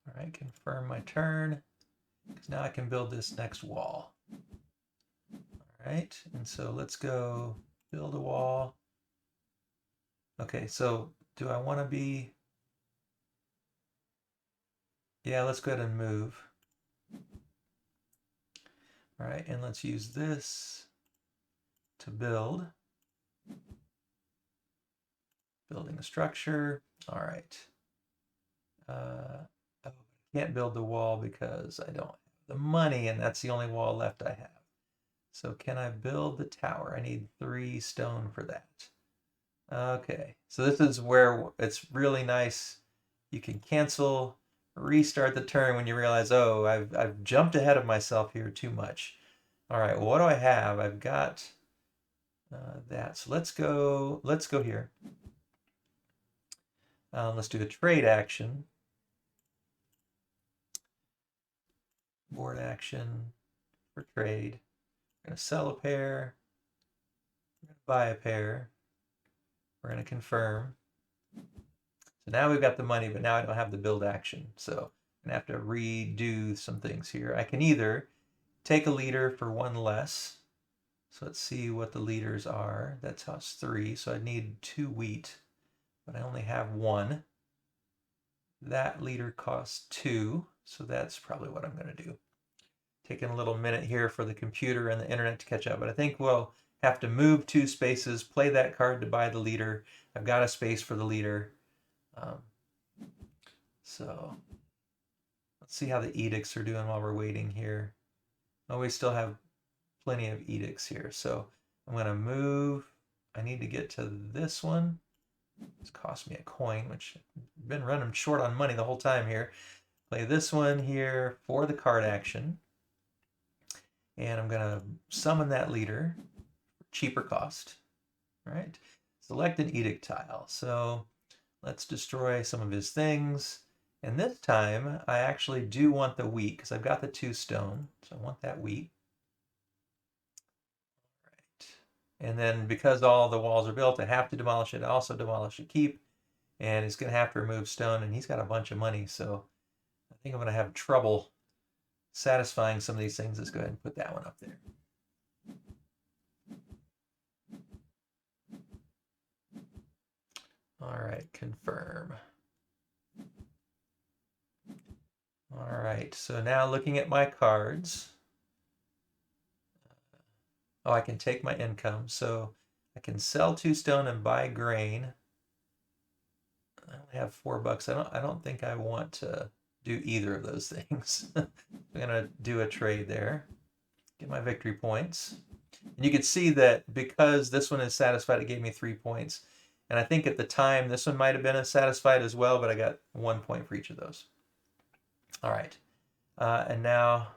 All right, confirm my turn, because now I can build this next wall. All right, and so let's go build a wall. Okay, so do I want to be... Yeah, let's go ahead and move. All right, and let's use this to build. Building a structure. All right. Oh, I can't build the wall because I don't have the money, and that's the only wall left I have. So can I build the tower? I need 3 stone for that. Okay, so this is where it's really nice. You can cancel, restart the turn when you realize, oh, I've jumped ahead of myself here too much. All right, well, what do I have? I've got that. So let's go here. Let's do a trade action. Board action for trade. We're going to sell a pair. We're going to buy a pair. We're going to confirm. So now we've got the money, but now I don't have the build action. So I'm going to have to redo some things here. I can either take a leader for 1 less. So let's see what the leaders are. That costs 3. So I need 2 wheat, but I only have 1. That leader costs 2. So that's probably what I'm going to do. Taking a little minute here for the computer and the internet to catch up, but I think we'll have to move 2 spaces, play that card to buy the leader. I've got a space for the leader. So let's see how the edicts are doing while we're waiting here. Oh, we still have plenty of edicts here. So I'm going to move. I need to get to this one. It's cost me a coin, which I've been running short on money the whole time here. Play this one here for the card action. And I'm going to summon that leader for cheaper cost. All right. Select an edict tile. So let's destroy some of his things. And this time, I actually do want the wheat, because I've got the 2 stone. So I want that wheat. All right. And then because all the walls are built, I have to demolish it. I also demolish a keep. And he's going to have to remove stone, and he's got a bunch of money. So I think I'm going to have trouble satisfying some of these things. Let's go ahead and put that one up there. All right, confirm. All right, so now looking at my cards. Oh, I can take my income. So I can sell 2 stone and buy grain. I only have $4. I don't think I want to do either of those things. I'm gonna do a trade there. Get my victory points. And you can see that because this one is satisfied, it gave me 3 points. And I think at the time, this one might have been satisfied as well, but I got 1 point for each of those. All right. And now,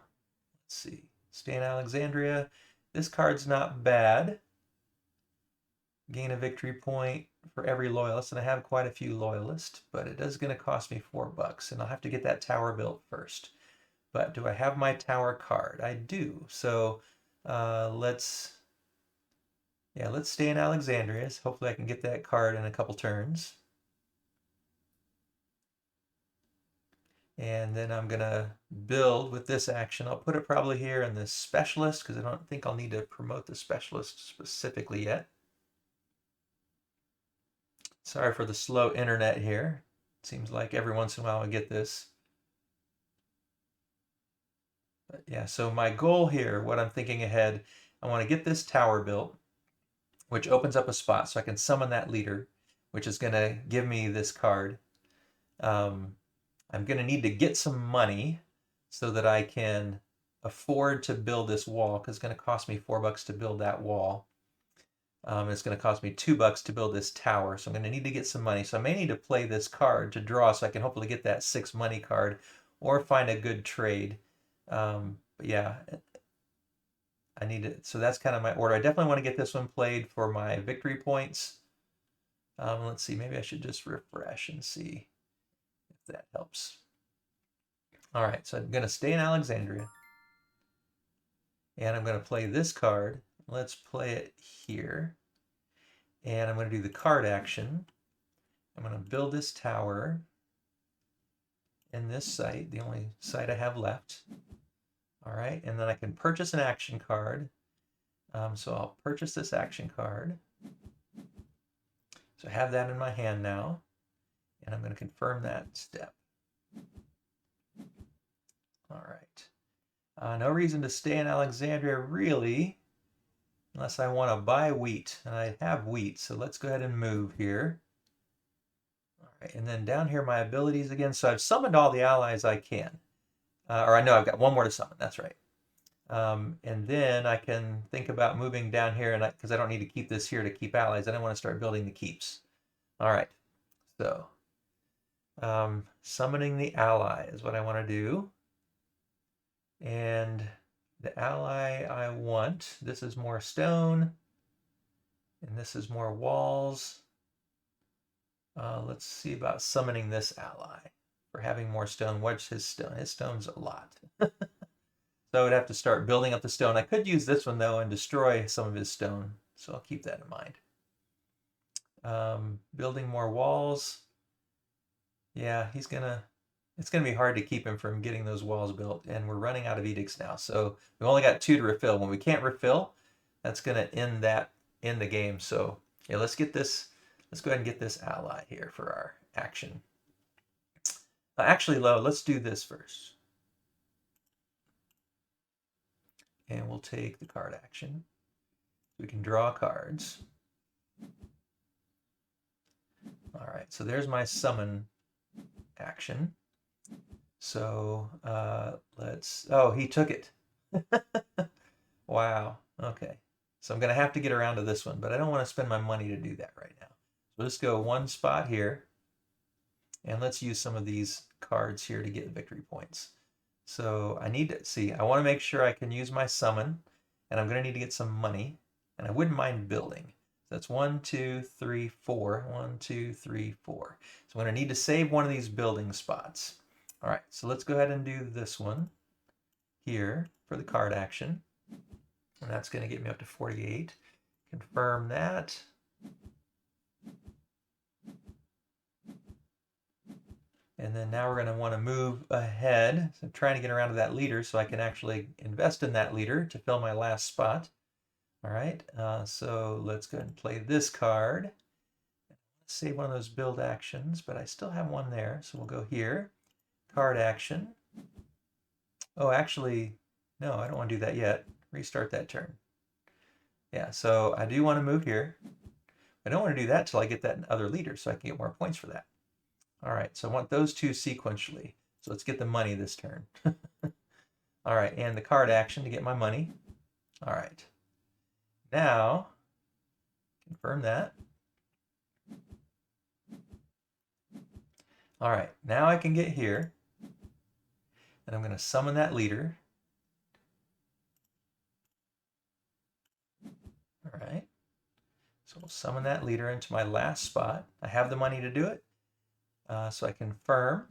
let's see. Stay in Alexandria. This card's not bad. Gain a victory point for every loyalist. And I have quite a few loyalists, but it is going to cost me $4. And I'll have to get that tower built first. But do I have my tower card? I do. So let's stay in Alexandria. Hopefully I can get that card in a couple turns. And then I'm going to build with this action. I'll put it probably here in the specialist, because I don't think I'll need to promote the specialist specifically yet. Sorry for the slow internet here. Seems like every once in a while I get this. But yeah, so my goal here, what I'm thinking ahead, I want to get this tower built, which opens up a spot so I can summon that leader, which is going to give me this card. I'm going to need to get some money so that I can afford to build this wall, because it's going to cost me $4 to build that wall. It's going to cost me $2 to build this tower, so I'm going to need to get some money. So I may need to play this card to draw so I can hopefully get that 6 money card or find a good trade. But yeah, I need it. So that's kind of my order. I definitely want to get this one played for my victory points. Let's see, maybe I should just refresh and see if that helps. All right, so I'm going to stay in Alexandria. And I'm going to play this card. Let's play it here. And I'm going to do the card action. I'm going to build this tower in this site, the only site I have left. All right, and then I can purchase an action card. So I'll purchase this action card. So I have that in my hand now, and I'm going to confirm that step. All right. No reason to stay in Alexandria, really, unless I want to buy wheat. And I have wheat, so let's go ahead and move here. All right, and then down here, my abilities again. So I've summoned all the allies I can. Or I know I've got one more to summon, that's right. And then I can think about moving down here, and because I don't need to keep this here to keep allies. I don't want to start building the keeps. All right, so summoning the ally is what I want to do. And the ally I want, this is more stone, and this is more walls. Let's see about summoning this ally for having more stone. What's his stone? His stone's a lot. So I would have to start building up the stone. I could use this one, though, and destroy some of his stone. So I'll keep that in mind. Building more walls. Yeah, it's going to be hard to keep him from getting those walls built. And we're running out of edicts now. So we've only got 2 to refill. When we can't refill, that's going to end the game. So yeah, let's get this. Let's go ahead and get this ally here for our action. Actually, let's do this first. And we'll take the card action. We can draw cards. All right, so there's my summon action. So oh, he took it. Wow, okay. So I'm gonna have to get around to this one, but I don't want to spend my money to do that right now. So let's go one spot here. And let's use some of these cards here to get victory points. So I need to see, I want to make sure I can use my summon, and I'm going to need to get some money, and I wouldn't mind building. So that's 1, 2, 3, 4. 1, 2, 3, 4. So I'm going to need to save one of these building spots. All right, so let's go ahead and do this one here for the card action. And that's going to get me up to 48. Confirm that. And then now we're going to want to move ahead. So I'm trying to get around to that leader so I can actually invest in that leader to fill my last spot. All right, so let's go ahead and play this card. Save one of those build actions, but I still have one there. So we'll go here, card action. Oh, actually, no, I don't want to do that yet. Restart that turn. Yeah, so I do want to move here. I don't want to do that till I get that other leader so I can get more points for that. All right, so I want those 2 sequentially. So let's get the money this turn. All right, and the card action to get my money. All right. Now, confirm that. All right, now I can get here. And I'm going to summon that leader. All right. So we'll summon that leader into my last spot. I have the money to do it. So I confirm.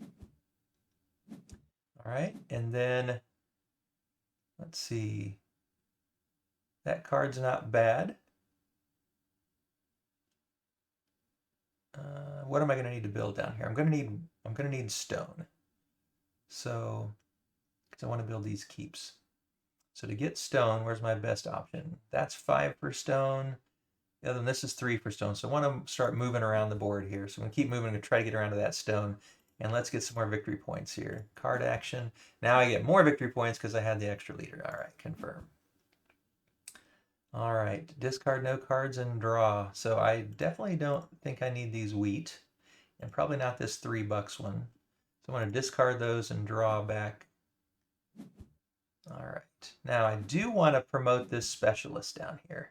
All right, and then let's see. That card's not bad. What am I going to need to build down here? I'm going to need stone. So, because I want to build these keeps. So to get stone, where's my best option? That's 5 per stone. The other one, this is 3 for stone. So I want to start moving around the board here. So I'm going to keep moving. I'm going to try to get around to that stone. And let's get some more victory points here. Card action. Now I get more victory points because I had the extra leader. All right, confirm. All right, discard no cards and draw. So I definitely don't think I need these wheat. And probably not this $3 one. So I want to discard those and draw back. All right. Now I do want to promote this specialist down here,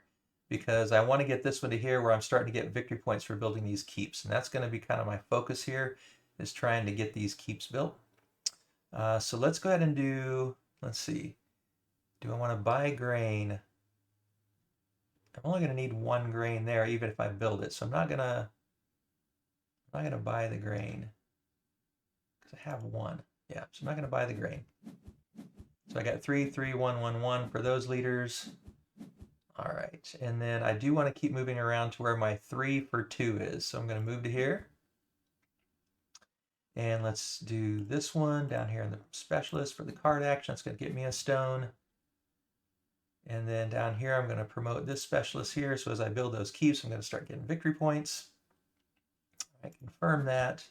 because I want to get this one to here where I'm starting to get victory points for building these keeps. And that's going to be kind of my focus here, is trying to get these keeps built. So let's go ahead and do, let's see, do I want to buy grain? I'm only going to need 1 grain there, even if I build it. So I'm not gonna buy the grain because I have 1. Yeah, so I'm not going to buy the grain. So I got 3, 3, 1, 1, 1 for those leaders. All right, and then I do want to keep moving around to where my 3 for 2 is. So I'm going to move to here. And let's do this one down here in the specialist for the card action. That's going to get me a stone. And then down here, I'm going to promote this specialist here. So as I build those keeps, I'm going to start getting victory points. I confirm that.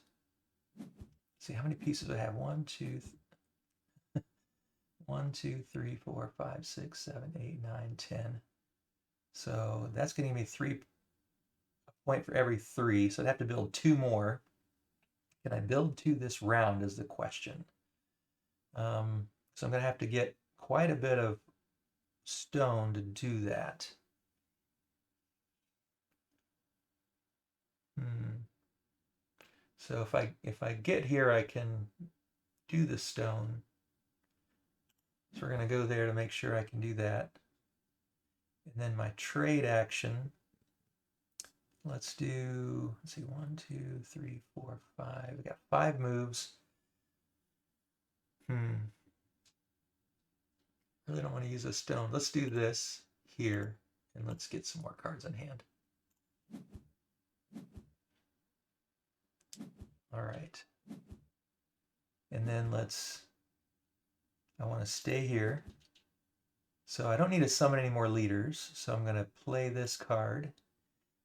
Let's see, how many pieces do I have? 1, 2, 1, 2, 3, 4, 5, 6, 7, 8, 9, 10. So that's going to give me 3 point for every 3. So I'd have to build 2 more. Can I build 2 this round is the question. So I'm going to have to get quite a bit of stone to do that. So if I get here, I can do the stone. So we're going to go there to make sure I can do that. And then my trade action, let's see, 1, 2, 3, 4, 5. We got 5 moves. Really don't want to use a stone. Let's do this here, and let's get some more cards in hand. All right. And then I want to stay here. So I don't need to summon any more leaders. So I'm going to play this card,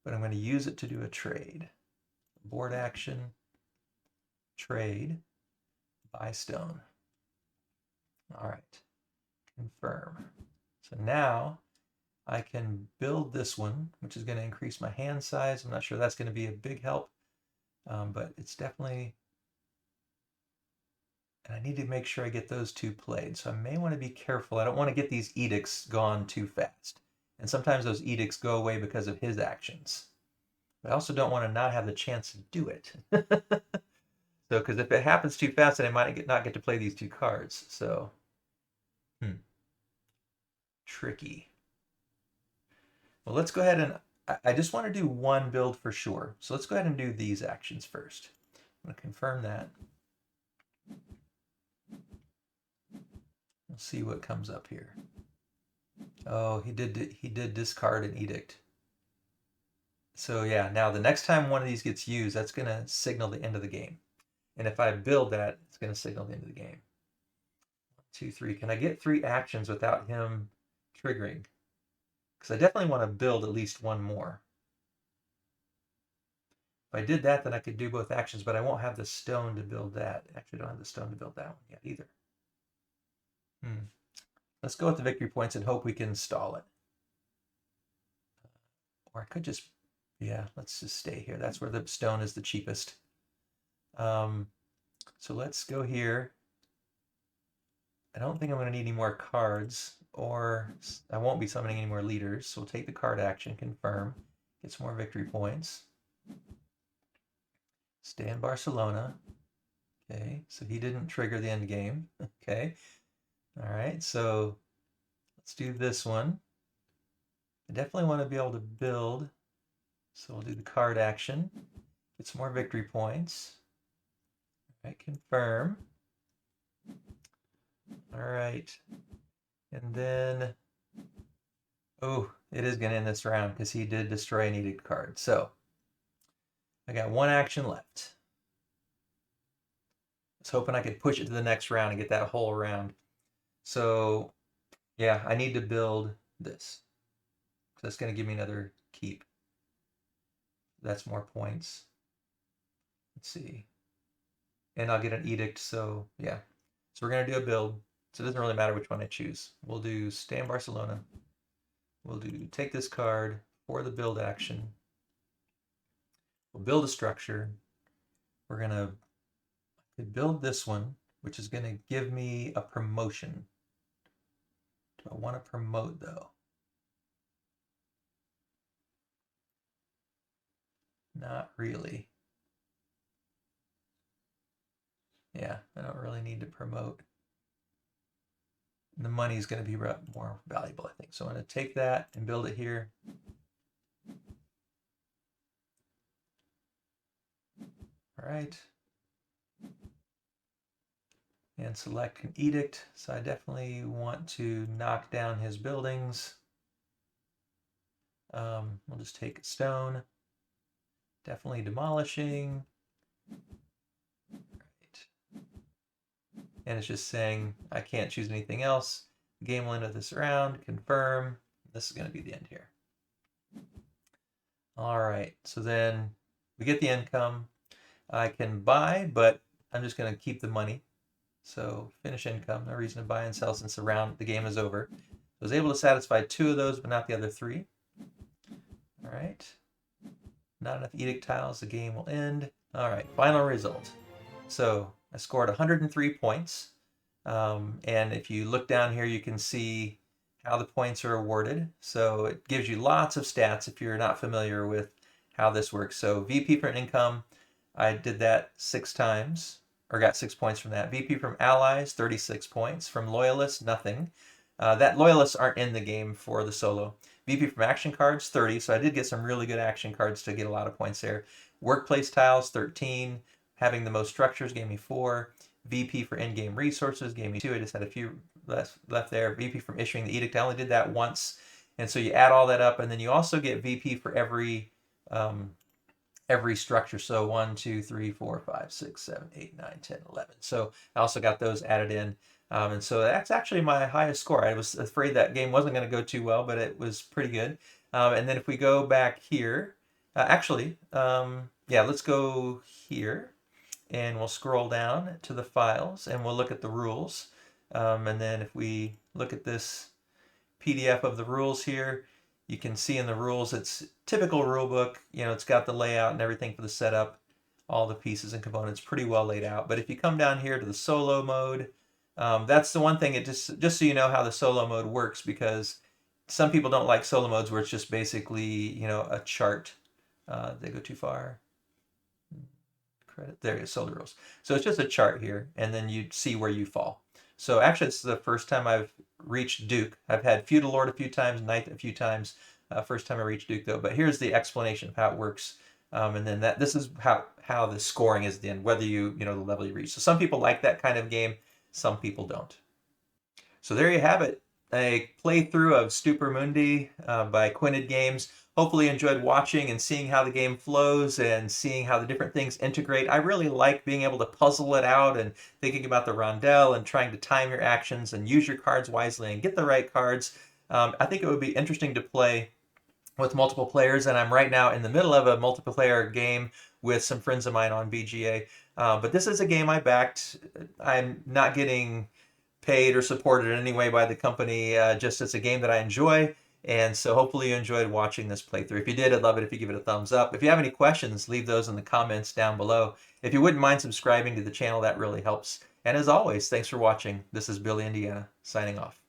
but I'm going to use it to do a trade. Board action, trade, buy stone. All right, confirm. So now I can build this one, which is going to increase my hand size. I'm not sure that's going to be a big help, but it's definitely, and I need to make sure I get those 2 played. So I may want to be careful. I don't want to get these edicts gone too fast. And sometimes those edicts go away because of his actions. But I also don't want to not have the chance to do it. So, because if it happens too fast, then I might not get to play these 2 cards. So, tricky. Well, let's go ahead and, I just want to do 1 build for sure. So let's go ahead and do these actions first. I'm going to confirm that. We'll see what comes up here. Oh, he did discard an edict. So yeah, now the next time one of these gets used, that's going to signal the end of the game. And if I build that, it's going to signal the end of the game. 1, 2, 3. Can I get 3 actions without him triggering? Because I definitely want to build at least 1 more. If I did that, then I could do both actions, but I won't have the stone to build that. Actually, I don't have the stone to build that one yet either. Let's go with the victory points and hope we can stall it. Or I could just, yeah, let's just stay here. That's where the stone is the cheapest. So let's go here. I don't think I'm going to need any more cards, or I won't be summoning any more leaders. So we'll take the card action, confirm, get some more victory points. Stay in Barcelona. Okay, so he didn't trigger the end game. Okay, all right, so let's do this one. I definitely want to be able to build, so we'll do the card action, get some more victory points. All right, confirm. All right, and then, oh, it is going to end this round because he did destroy an edict card. So I got 1 action left. I was hoping I could push it to the next round and get that whole round. So yeah, I need to build this. So that's going to give me another keep. That's more points. Let's see. And I'll get an edict, so yeah. So we're going to do a build. So it doesn't really matter which one I choose. We'll do stay in Barcelona. We'll do take this card for the build action. We'll build a structure. We're going to build this one, which is going to give me a promotion. Do I want to promote, though? Not really. Yeah, I don't really need to promote. the money is going to be more valuable, I think. So I'm going to take that and build it here. All right. And select an edict. So I definitely want to knock down his buildings. We'll just take a stone. Definitely demolishing. Right. And it's just saying I can't choose anything else. Game will end of this round. Confirm. This is going to be the end here. All right. So then we get the income. I can buy, but I'm just going to keep the money. So finish income. No reason to buy and sell since the game is over. I was able to satisfy 2 of those, but not the other 3. All right. Not enough edict tiles. The game will end. All right. Final result. So I scored 103 points. And if you look down here, you can see how the points are awarded. So it gives you lots of stats if you're not familiar with how this works. So VP for income, I did that 6 times, or got 6 points from that. VP from allies, 36 points. From loyalists, nothing. That loyalists aren't in the game for the solo. VP from action cards, 30. So I did get some really good action cards to get a lot of points there. Workplace tiles, 13. Having the most structures gave me 4. VP for in-game resources gave me 2. I just had a few left there. VP from issuing the edict, I only did that once. And so you add all that up, and then you also get VP for every structure. So 1, 2, 3, 4, 5, 6, 7, 8, 9, 10, 11. So I also got those added in. And so that's actually my highest score. I was afraid that game wasn't going to go too well, but it was pretty good. And then if we go back here, yeah, let's go here. And we'll scroll down to the files and we'll look at the rules. And then if we look at this PDF of the rules here, you can see in the rules, it's typical rule book. You know, it's got the layout and everything for the setup, all the pieces and components pretty well laid out. But if you come down here to the solo mode, that's the one thing, it just so you know how the solo mode works, because some people don't like solo modes where it's just basically, you know, a chart. They go too far. There it is, solo rules. So it's just a chart here, and then you see where you fall. So actually, this is the first time I've reached Duke. I've had Feudal Lord a few times, Knight a few times. First time I reached Duke, though. But here's the explanation of how it works. And then this is how the scoring is at the end, whether you know the level you reach. So some people like that kind of game, some people don't. So there you have it, a playthrough of Stupor Mundi by Quined Games. Hopefully you enjoyed watching and seeing how the game flows and seeing how the different things integrate. I really like being able to puzzle it out and thinking about the rondelle and trying to time your actions and use your cards wisely and get the right cards. I think it would be interesting to play with multiple players, and I'm right now in the middle of a multiplayer game with some friends of mine on BGA. But this is a game I backed. I'm not getting paid or supported in any way by the company, just it's a game that I enjoy. And so hopefully you enjoyed watching this playthrough. If you did, I'd love it if you give it a thumbs up. If you have any questions, leave those in the comments down below. If you wouldn't mind subscribing to the channel, that really helps. And as always, thanks for watching. This is Billy Indiana, signing off.